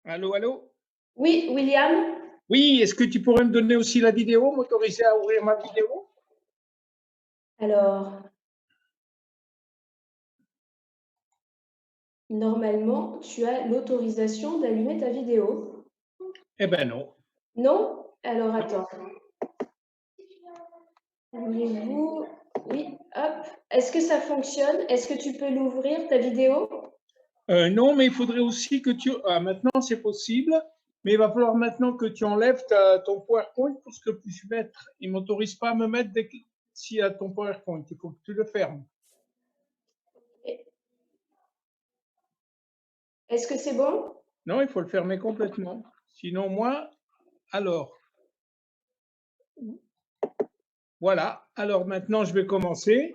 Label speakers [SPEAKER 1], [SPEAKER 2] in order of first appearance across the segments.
[SPEAKER 1] Allô, allô?
[SPEAKER 2] Oui, William?
[SPEAKER 1] Oui, est-ce que tu pourrais me donner aussi la vidéo, m'autoriser à ouvrir ma vidéo?
[SPEAKER 2] Alors, normalement, tu as l'autorisation d'allumer ta vidéo.
[SPEAKER 1] Eh ben non.
[SPEAKER 2] Non? Alors
[SPEAKER 1] Non.
[SPEAKER 2] attends. Voulez-vous oui, hop. Est-ce que ça fonctionne? Est-ce que tu peux l'ouvrir, ta vidéo?
[SPEAKER 1] Non, mais il faudrait aussi que tu maintenant c'est possible, mais il va falloir maintenant que tu enlèves ton PowerPoint pour que je puisse mettre. Il m'autorise pas à me mettre dès s'il y a ton PowerPoint. Il faut que tu le fermes.
[SPEAKER 2] Et est-ce que c'est bon?
[SPEAKER 1] Non, il faut le fermer complètement. Sinon, moi, alors, voilà. Alors maintenant, je vais commencer.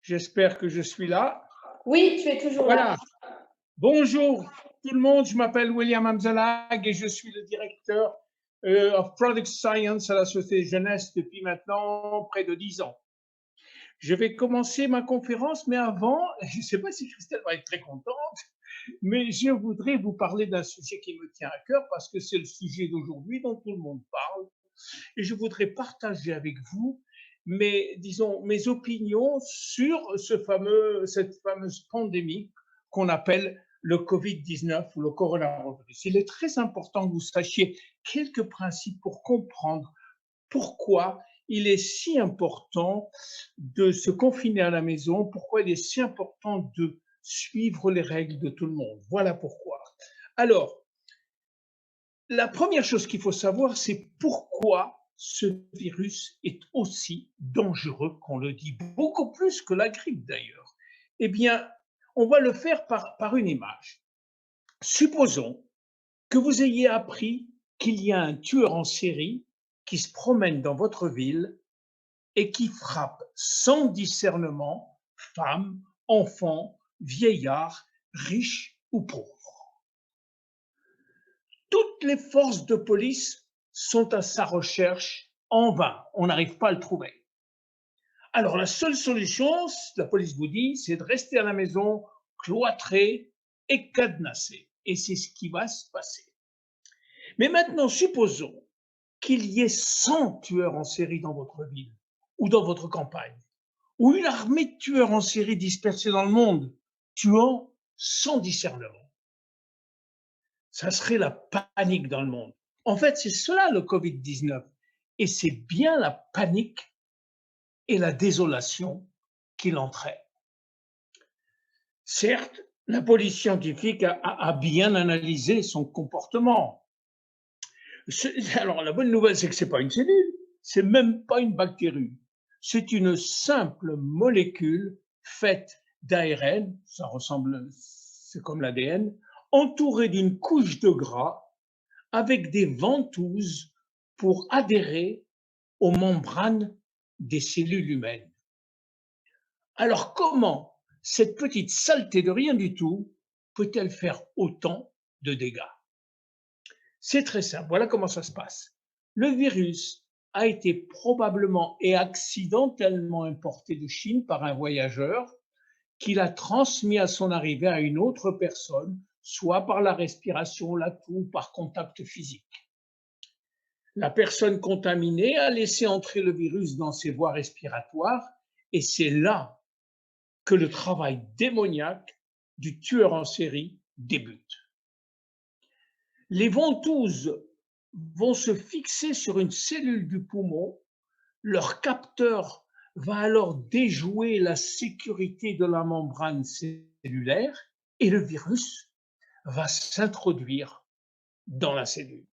[SPEAKER 1] J'espère que je suis là.
[SPEAKER 2] Oui, tu es toujours là.
[SPEAKER 1] Voilà. Bonjour tout le monde, je m'appelle William Amzalag et je suis le directeur of Product Science à la Société Jeunesse depuis maintenant près de 10 ans. Je vais commencer ma conférence, mais avant, je ne sais pas si Christelle va être très contente, mais je voudrais vous parler d'un sujet qui me tient à cœur parce que c'est le sujet d'aujourd'hui dont tout le monde parle. Et je voudrais partager avec vous disons, mes opinions sur cette fameuse pandémie qu'on appelle le Covid-19 ou le coronavirus. Il est très important que vous sachiez quelques principes pour comprendre pourquoi il est si important de se confiner à la maison, pourquoi il est si important de suivre les règles de tout le monde. Voilà pourquoi. Alors, la première chose qu'il faut savoir, c'est pourquoi ce virus est aussi dangereux qu'on le dit, beaucoup plus que la grippe d'ailleurs. Eh bien, on va le faire par une image. Supposons que vous ayez appris qu'il y a un tueur en série qui se promène dans votre ville et qui frappe sans discernement femmes, enfants, vieillards, riches ou pauvres. Toutes les forces de police sont à sa recherche en vain. On n'arrive pas à le trouver. Alors la seule solution, la police vous dit, c'est de rester à la maison, cloîtré et cadenassé. Et c'est ce qui va se passer. Mais maintenant, supposons qu'il y ait 100 tueurs en série dans votre ville ou dans votre campagne, ou une armée de tueurs en série dispersés dans le monde, tuant sans discernement. Ça serait la panique dans le monde. En fait, c'est cela le Covid-19. Et c'est bien la panique et la désolation qu'il entraîne. Certes, la police scientifique a bien analysé son comportement. Alors, la bonne nouvelle, c'est que ce n'est pas une cellule, c'est même pas une bactérie. C'est une simple molécule faite d'ARN, ça ressemble, c'est comme l'ADN, entourée d'une couche de gras avec des ventouses pour adhérer aux membranes des cellules humaines. Alors comment cette petite saleté de rien du tout peut-elle faire autant de dégâts? C'est très simple, voilà comment ça se passe. Le virus a été probablement et accidentellement importé de Chine par un voyageur qui l'a transmis à son arrivée à une autre personne, soit par la respiration, la toux, par contact physique. La personne contaminée a laissé entrer le virus dans ses voies respiratoires et c'est là que le travail démoniaque du tueur en série débute. Les ventouses vont se fixer sur une cellule du poumon, leur capteur va alors déjouer la sécurité de la membrane cellulaire et le virus va s'introduire dans la cellule.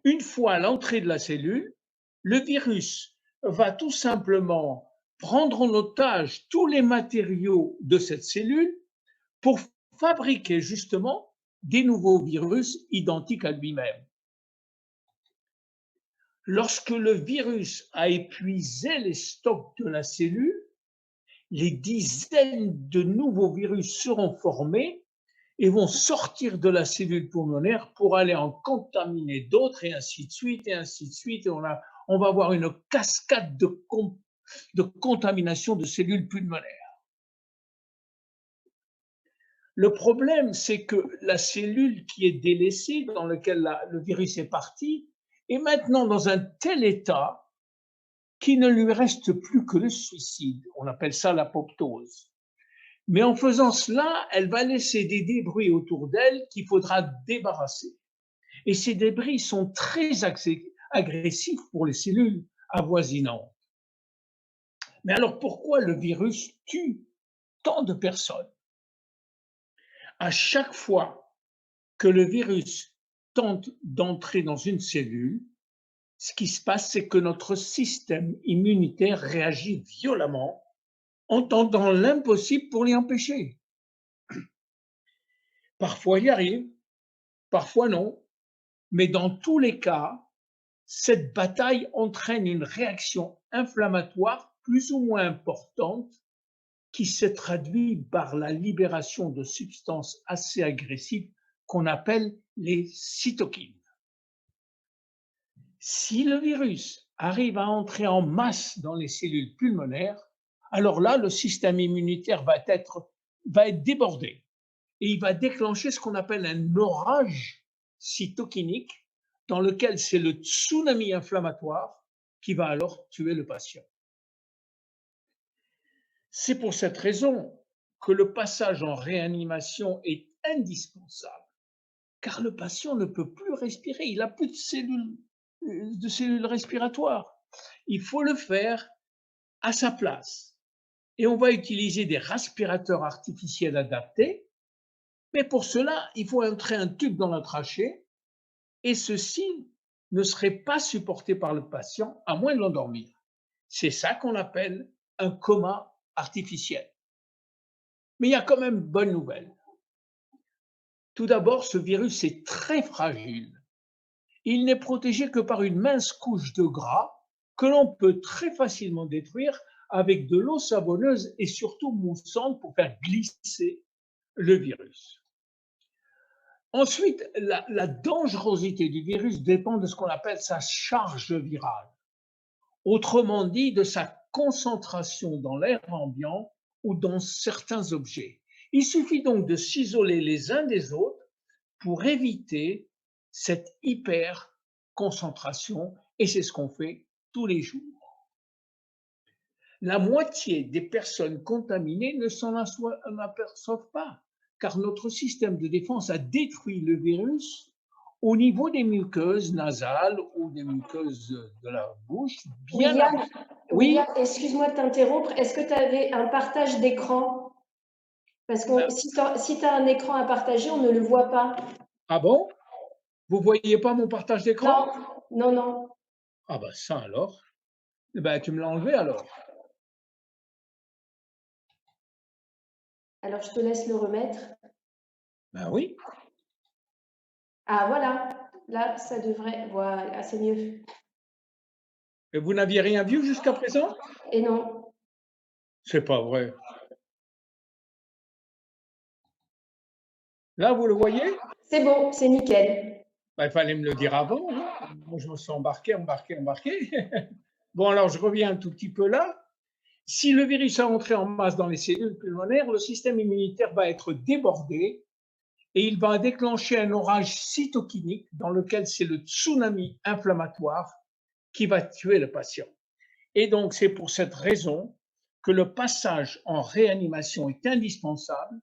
[SPEAKER 1] Une fois à l'entrée de la cellule, le virus va tout simplement prendre en otage tous les matériaux de cette cellule pour fabriquer justement des nouveaux virus identiques à lui-même. Lorsque le virus a épuisé les stocks de la cellule, les dizaines de nouveaux virus seront formés et vont sortir de la cellule pulmonaire pour aller en contaminer d'autres et ainsi de suite et ainsi de suite. Et on va avoir une cascade de contamination de cellules pulmonaires. Le problème, c'est que la cellule qui est délaissée, dans laquelle le virus est parti, est maintenant dans un tel état qu'il ne lui reste plus que le suicide. On appelle ça l'apoptose. Mais en faisant cela, elle va laisser des débris autour d'elle qu'il faudra débarrasser. Et ces débris sont très agressifs pour les cellules avoisinantes. Mais alors pourquoi le virus tue tant de personnes? À chaque fois que le virus tente d'entrer dans une cellule, ce qui se passe, c'est que notre système immunitaire réagit violemment en tentant l'impossible pour l'y empêcher. Parfois, il y arrive, parfois non, mais dans tous les cas, cette bataille entraîne une réaction inflammatoire plus ou moins importante qui se traduit par la libération de substances assez agressives qu'on appelle les cytokines. Si le virus arrive à entrer en masse dans les cellules pulmonaires, alors là, le système immunitaire va être débordé et il va déclencher ce qu'on appelle un orage cytokinique dans lequel c'est le tsunami inflammatoire qui va alors tuer le patient. C'est pour cette raison que le passage en réanimation est indispensable, car le patient ne peut plus respirer, il n'a plus de cellules respiratoires. Il faut le faire à sa place. Et on va utiliser des respirateurs artificiels adaptés, mais pour cela, il faut entrer un tube dans la trachée, et ceci ne serait pas supporté par le patient à moins de l'endormir. C'est ça qu'on appelle un coma artificiel. Mais il y a quand même de bonnes nouvelles. Tout d'abord, ce virus est très fragile. Il n'est protégé que par une mince couche de gras que l'on peut très facilement détruire avec de l'eau savonneuse et surtout moussante pour faire glisser le virus. Ensuite, la dangerosité du virus dépend de ce qu'on appelle sa charge virale, autrement dit de sa concentration dans l'air ambiant ou dans certains objets. Il suffit donc de s'isoler les uns des autres pour éviter cette hyperconcentration, et c'est ce qu'on fait tous les jours. La moitié des personnes contaminées ne s'en aperçoivent pas, car notre système de défense a détruit le virus au niveau des muqueuses nasales ou des muqueuses de la bouche, bien
[SPEAKER 2] William,
[SPEAKER 1] avant.
[SPEAKER 2] William,
[SPEAKER 1] Oui,
[SPEAKER 2] excuse-moi de t'interrompre. Est-ce que tu avais un partage d'écran? Parce que
[SPEAKER 1] ben,
[SPEAKER 2] si tu as un écran à partager, on ne le voit pas.
[SPEAKER 1] ah bon? Vous voyez pas mon partage
[SPEAKER 2] Non,
[SPEAKER 1] d'écran?
[SPEAKER 2] non, non.
[SPEAKER 1] Ah ben ça alors. Eh ben, tu me l'as enlevé alors.
[SPEAKER 2] Alors, je te laisse le remettre.
[SPEAKER 1] Ben oui.
[SPEAKER 2] Ah, voilà. Là, ça devrait. Voilà, c'est mieux.
[SPEAKER 1] Et vous n'aviez rien vu jusqu'à présent?
[SPEAKER 2] Et non.
[SPEAKER 1] C'est pas vrai. Là, vous le voyez?
[SPEAKER 2] C'est bon, c'est nickel.
[SPEAKER 1] Bah, il fallait me le dire avant, hein. Moi, je me suis embarqué. Bon, alors je reviens un tout petit peu là. Si le virus a entré en masse dans les cellules pulmonaires, le système immunitaire va être débordé et il va déclencher un orage cytokinique dans lequel c'est le tsunami inflammatoire qui va tuer le patient. Et donc, c'est pour cette raison que le passage en réanimation est indispensable,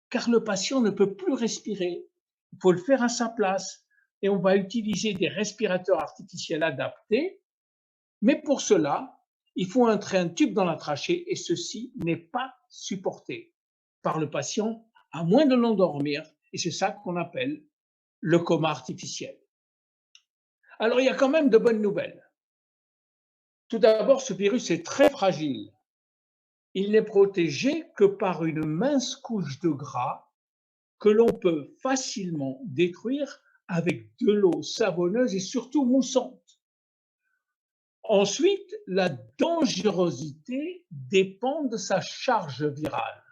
[SPEAKER 1] car le patient ne peut plus respirer. Il faut le faire à sa place et on va utiliser des respirateurs artificiels adaptés, mais pour cela, il faut entrer un tube dans la trachée et ceci n'est pas supporté par le patient à moins de l'endormir et c'est ça qu'on appelle le coma artificiel. Alors il y a quand même de bonnes nouvelles. Tout d'abord, ce virus est très fragile. Il n'est protégé que par une mince couche de gras que l'on peut facilement détruire avec de l'eau savonneuse et surtout moussante. Ensuite, la dangerosité dépend de sa charge virale,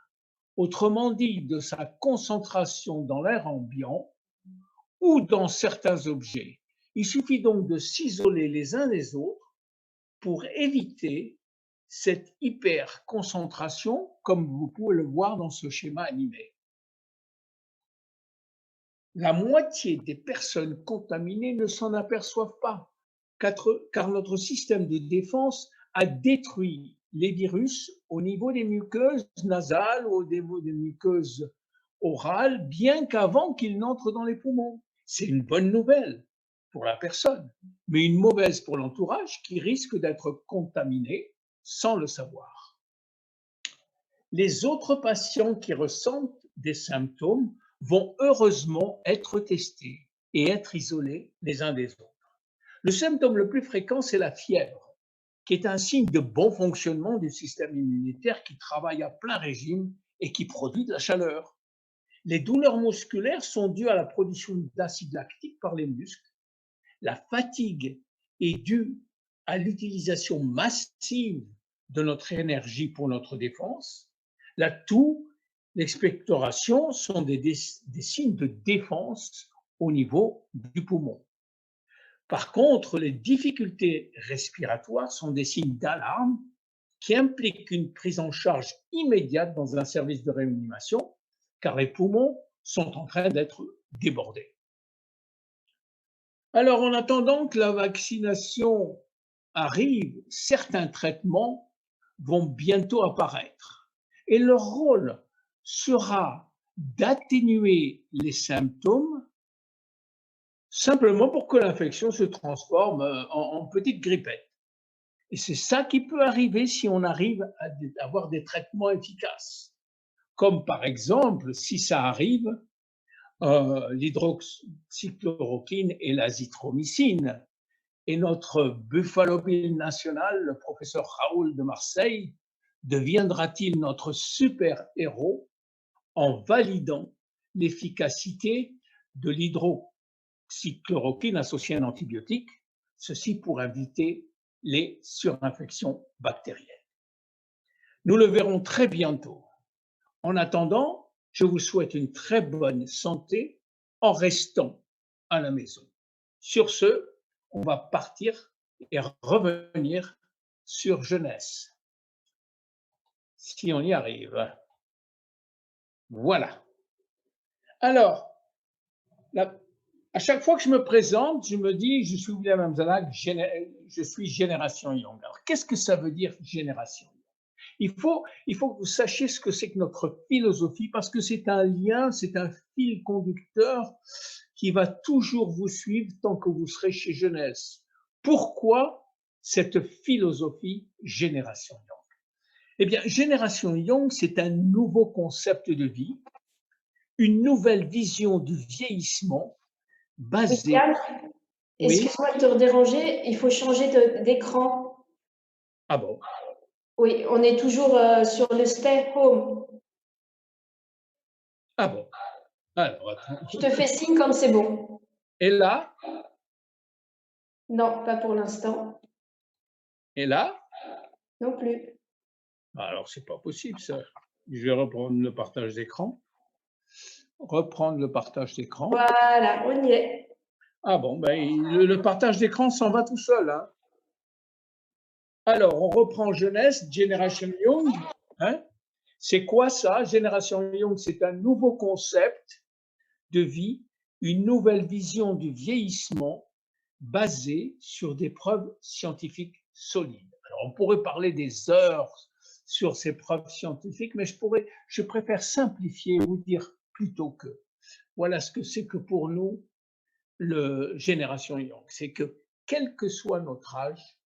[SPEAKER 1] autrement dit de sa concentration dans l'air ambiant ou dans certains objets. Il suffit donc de s'isoler les uns des autres pour éviter cette hyperconcentration, comme vous pouvez le voir dans ce schéma animé. La moitié des personnes contaminées ne s'en aperçoivent pas, car notre système de défense a détruit les virus au niveau des muqueuses nasales ou au niveau des muqueuses orales, bien qu'avant qu'ils n'entrent dans les poumons. C'est une bonne nouvelle pour la personne, mais une mauvaise pour l'entourage qui risque d'être contaminé sans le savoir. Les autres patients qui ressentent des symptômes vont heureusement être testés et être isolés les uns des autres. Le symptôme le plus fréquent, c'est la fièvre, qui est un signe de bon fonctionnement du système immunitaire qui travaille à plein régime et qui produit de la chaleur. Les douleurs musculaires sont dues à la production d'acide lactique par les muscles. La fatigue est due à l'utilisation massive de notre énergie pour notre défense. La toux, l'expectoration sont des signes de défense au niveau du poumon. Par contre, les difficultés respiratoires sont des signes d'alarme qui impliquent une prise en charge immédiate dans un service de réanimation, car les poumons sont en train d'être débordés. Alors, en attendant que la vaccination arrive, certains traitements vont bientôt apparaître et leur rôle sera d'atténuer les symptômes simplement pour que l'infection se transforme en petite grippette. Et c'est ça qui peut arriver si on arrive à avoir des traitements efficaces. Comme par exemple, si ça arrive, l'hydroxychloroquine et l'azithromycine. Et notre Buffalo Bill national, le professeur Raoul de Marseille, deviendra-t-il notre super-héros en validant l'efficacité de l'hydroxychloroquine associée à un antibiotique, ceci pour éviter les surinfections bactériennes. Nous le verrons très bientôt. En attendant, je vous souhaite une très bonne santé en restant à la maison. Sur ce, on va partir et revenir sur jeunesse, si on y arrive. Voilà. Alors, à chaque fois que je me présente, je me dis, je suis William Amzalag, je suis Génération Young. Alors, qu'est-ce que ça veut dire Génération Young? Il faut que vous sachiez ce que c'est que notre philosophie, parce que c'est un lien, c'est un fil conducteur qui va toujours vous suivre tant que vous serez chez Jeunesse. Pourquoi cette philosophie Génération Young? Eh bien, Génération Young, c'est un nouveau concept de vie, une nouvelle vision du vieillissement basée.
[SPEAKER 2] Excuse-moi de te déranger, il faut changer d'écran.
[SPEAKER 1] Ah bon?
[SPEAKER 2] Oui, on est toujours sur le stay home.
[SPEAKER 1] Ah bon? Alors, attends.
[SPEAKER 2] Je te fais signe quand c'est bon.
[SPEAKER 1] Et là?
[SPEAKER 2] Non, pas pour l'instant.
[SPEAKER 1] Et là?
[SPEAKER 2] Non plus.
[SPEAKER 1] Alors, c'est pas possible ça. Je vais reprendre le partage d'écran. Reprendre le partage d'écran.
[SPEAKER 2] Voilà, on y est.
[SPEAKER 1] Ah bon, ben, le partage d'écran s'en va tout seul. Hein. Alors, on reprend jeunesse, Generation Young. Hein. C'est quoi ça? Generation Young, c'est un nouveau concept de vie, une nouvelle vision du vieillissement basée sur des preuves scientifiques solides. Alors, on pourrait parler des heures sur ces preuves scientifiques, mais je préfère simplifier et vous dire plutôt que. Voilà ce que c'est que pour nous, le Génération Young. C'est que, quel que soit notre âge,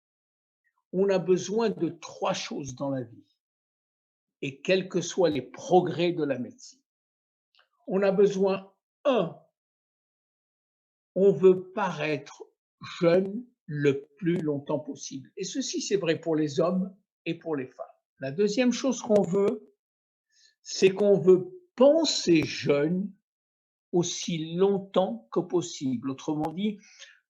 [SPEAKER 1] on a besoin de trois choses dans la vie. Et quels que soient les progrès de la médecine. On a besoin, on veut paraître jeune le plus longtemps possible. Et ceci, c'est vrai pour les hommes et pour les femmes. La deuxième chose qu'on veut, c'est qu'on veut penser jeune aussi longtemps que possible. Autrement dit,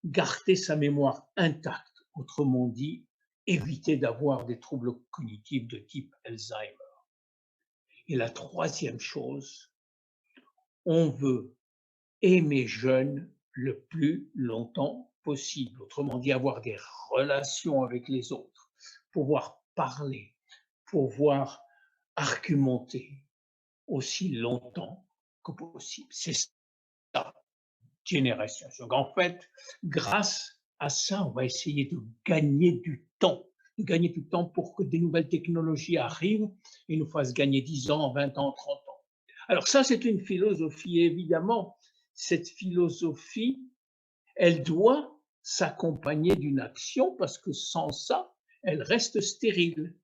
[SPEAKER 1] garder sa mémoire intacte. Autrement dit, éviter d'avoir des troubles cognitifs de type Alzheimer. Et la troisième chose, on veut aimer jeune le plus longtemps possible. Autrement dit, avoir des relations avec les autres, pouvoir parler, pouvoir argumenter aussi longtemps que possible. C'est ça génération. Donc en fait, grâce à ça, on va essayer de gagner du temps, pour que des nouvelles technologies arrivent et nous fassent gagner 10 ans, 20 ans, 30 ans. Alors ça, c'est une philosophie. Et évidemment, cette philosophie, elle doit s'accompagner d'une action parce que sans ça, elle reste stérile.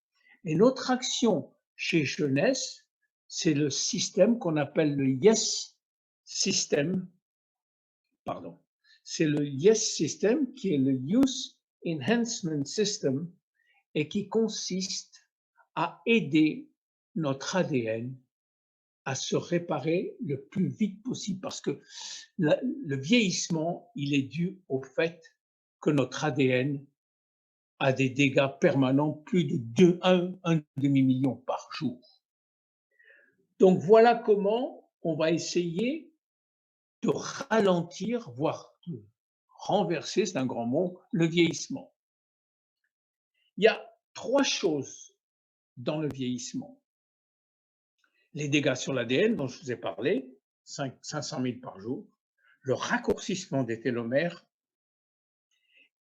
[SPEAKER 1] Et notre action chez Jeunesse, c'est le système qu'on appelle le YES system, pardon. C'est le YES system qui est le Youth Enhancement System et qui consiste à aider notre ADN à se réparer le plus vite possible parce que le vieillissement, il est dû au fait que notre ADN a des dégâts permanents, plus de 1 demi-million par jour. Donc voilà comment on va essayer de ralentir, voire de renverser, c'est un grand mot, le vieillissement. Il y a 3 choses dans le vieillissement. Les dégâts sur l'ADN dont je vous ai parlé, 500 000 par jour, le raccourcissement des télomères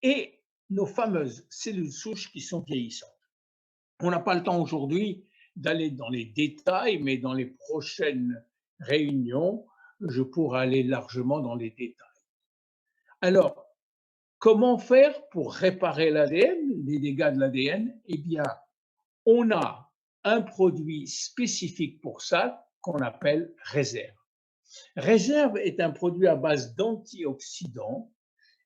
[SPEAKER 1] et nos fameuses cellules souches qui sont vieillissantes. On n'a pas le temps aujourd'hui d'aller dans les détails, mais dans les prochaines réunions, je pourrai aller largement dans les détails. Alors, comment faire pour réparer l'ADN, les dégâts de l'ADN? Eh bien, on a un produit spécifique pour ça qu'on appelle réserve. Réserve est un produit à base d'antioxydants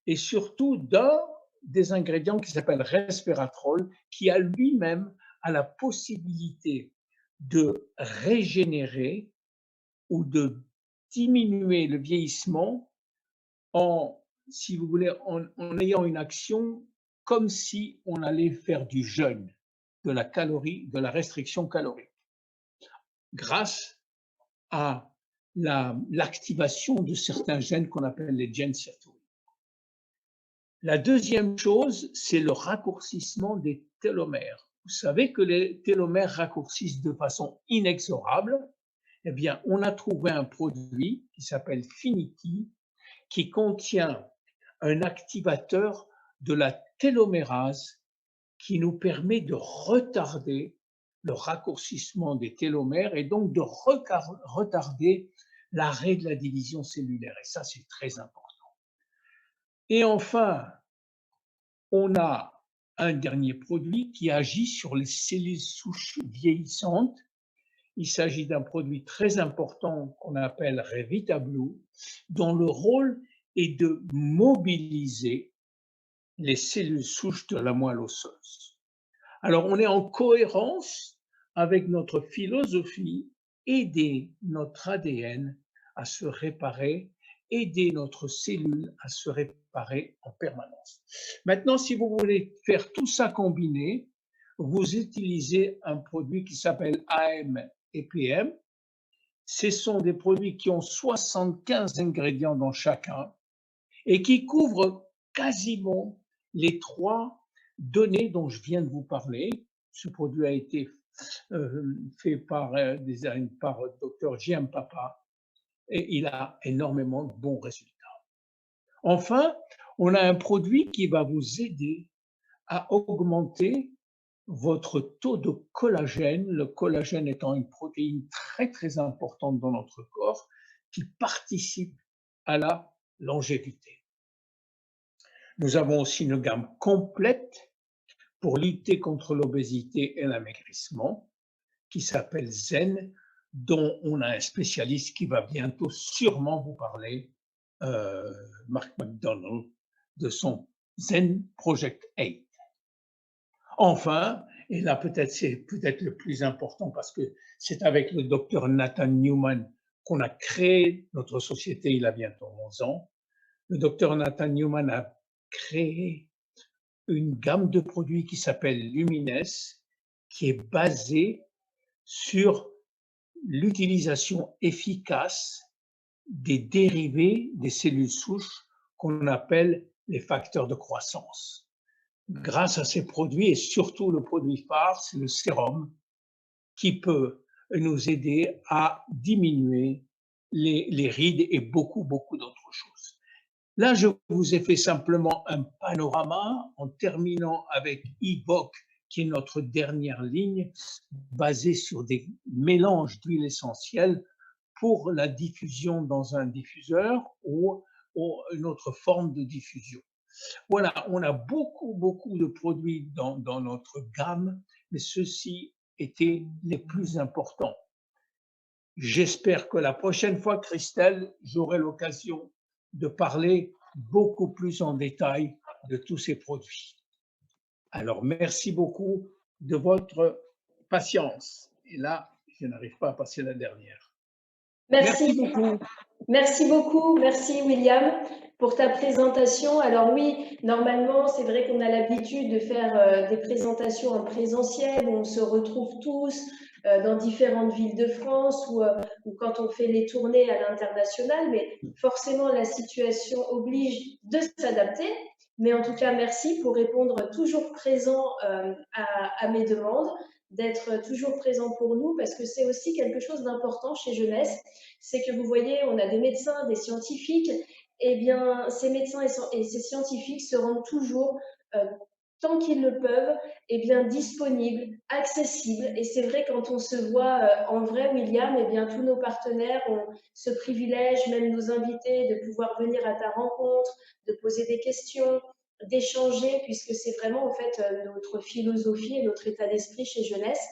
[SPEAKER 1] et surtout d'un des ingrédients qui s'appelle resveratrol, qui a lui-même la possibilité de régénérer ou de diminuer le vieillissement en, si vous voulez, en ayant une action comme si on allait faire du jeûne, de la calorie, de la restriction calorique, grâce à l'activation de certains gènes qu'on appelle les gènes sirtuins. La deuxième chose, c'est le raccourcissement des télomères. Vous savez que les télomères raccourcissent de façon inexorable. Eh bien, on a trouvé un produit qui s'appelle Finity, qui contient un activateur de la télomérase qui nous permet de retarder le raccourcissement des télomères et donc de retarder l'arrêt de la division cellulaire. Et ça, c'est très important. Et enfin, on a un dernier produit qui agit sur les cellules souches vieillissantes. Il s'agit d'un produit très important qu'on appelle Revitablu, dont le rôle est de mobiliser les cellules souches de la moelle osseuse. Alors, on est en cohérence avec notre philosophie, aider notre ADN à se réparer, aider notre cellule à se réparer en permanence. Maintenant, si vous voulez faire tout ça combiné, vous utilisez un produit qui s'appelle AM et PM. Ce sont des produits qui ont 75 ingrédients dans chacun et qui couvrent quasiment les 3 données dont je viens de vous parler. Ce produit a été fait par Dr. J.M. Papa et il a énormément de bons résultats. Enfin, on a un produit qui va vous aider à augmenter votre taux de collagène, le collagène étant une protéine très très importante dans notre corps qui participe à la longévité. Nous avons aussi une gamme complète pour lutter contre l'obésité et l'amaigrissement qui s'appelle Zen, dont on a un spécialiste qui va bientôt sûrement vous parler, Mark McDonald, de son Zen Project 8. Enfin, et là peut-être c'est peut-être le plus important parce que c'est avec le docteur Nathan Newman qu'on a créé notre société il y a bientôt 11 ans. Le docteur Nathan Newman a créé une gamme de produits qui s'appelle Lumines, qui est basée sur l'utilisation efficace des dérivés des cellules souches qu'on appelle les facteurs de croissance. Grâce à ces produits, et surtout le produit phare, c'est le sérum, qui peut nous aider à diminuer les rides et beaucoup d'autres choses. Là, je vous ai fait simplement un panorama en terminant avec IVOC, qui est notre dernière ligne, basée sur des mélanges d'huiles essentielles pour la diffusion dans un diffuseur ou une autre forme de diffusion. Voilà, on a beaucoup de produits dans notre gamme, mais ceux-ci étaient les plus importants. J'espère que la prochaine fois, Christelle, j'aurai l'occasion de parler beaucoup plus en détail de tous ces produits. Alors, merci beaucoup de votre patience. Et là, je n'arrive pas à passer la dernière. Merci
[SPEAKER 2] Merci.
[SPEAKER 1] beaucoup.
[SPEAKER 2] Merci beaucoup, merci William pour ta présentation. Alors oui, normalement, c'est vrai qu'on a l'habitude de faire des présentations en présentiel où on se retrouve tous dans différentes villes de France ou quand on fait les tournées à l'international, mais forcément la situation oblige de s'adapter. Mais en tout cas, merci pour répondre toujours présent à mes demandes, d'être toujours présent pour nous parce que c'est aussi quelque chose d'important chez Jeunesse. C'est que vous voyez, on a des médecins, des scientifiques, et bien ces médecins et ces scientifiques se rendent toujours, tant qu'ils le peuvent, et bien disponibles, accessibles. Et c'est vrai quand on se voit en vrai, William, et bien tous nos partenaires ont ce privilège, même nos invités, de pouvoir venir à ta rencontre, de poser des questions, d'échanger, puisque c'est vraiment en fait notre philosophie et notre état d'esprit chez Jeunesse.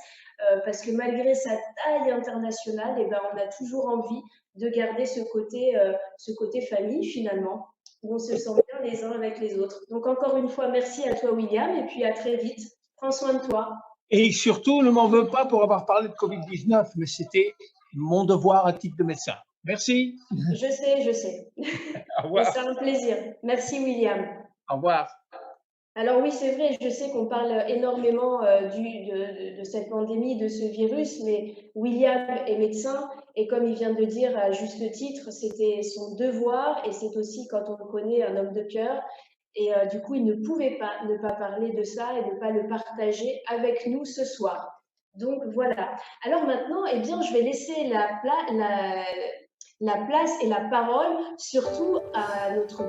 [SPEAKER 2] Parce que malgré sa taille internationale, eh ben, on a toujours envie de garder ce côté famille finalement, où on se sent bien les uns avec les autres. Donc encore une fois, merci à toi William, et puis à très vite. Prends soin de toi.
[SPEAKER 1] Et surtout, ne m'en veux pas pour avoir parlé de Covid-19, mais c'était mon devoir à titre de médecin. Merci.
[SPEAKER 2] Je sais.
[SPEAKER 1] Au
[SPEAKER 2] Et
[SPEAKER 1] revoir.
[SPEAKER 2] c'est un plaisir. Merci William.
[SPEAKER 1] Au revoir.
[SPEAKER 2] Alors oui, c'est vrai, je sais qu'on parle énormément de cette pandémie, de ce virus, mais William est médecin et comme il vient de le dire à juste titre, c'était son devoir et c'est aussi quand on le connaît un homme de cœur. Et du coup, il ne pouvait pas ne pas parler de ça et ne pas le partager avec nous ce soir. Donc voilà. Alors maintenant, eh bien, je vais laisser la place et la parole surtout à notre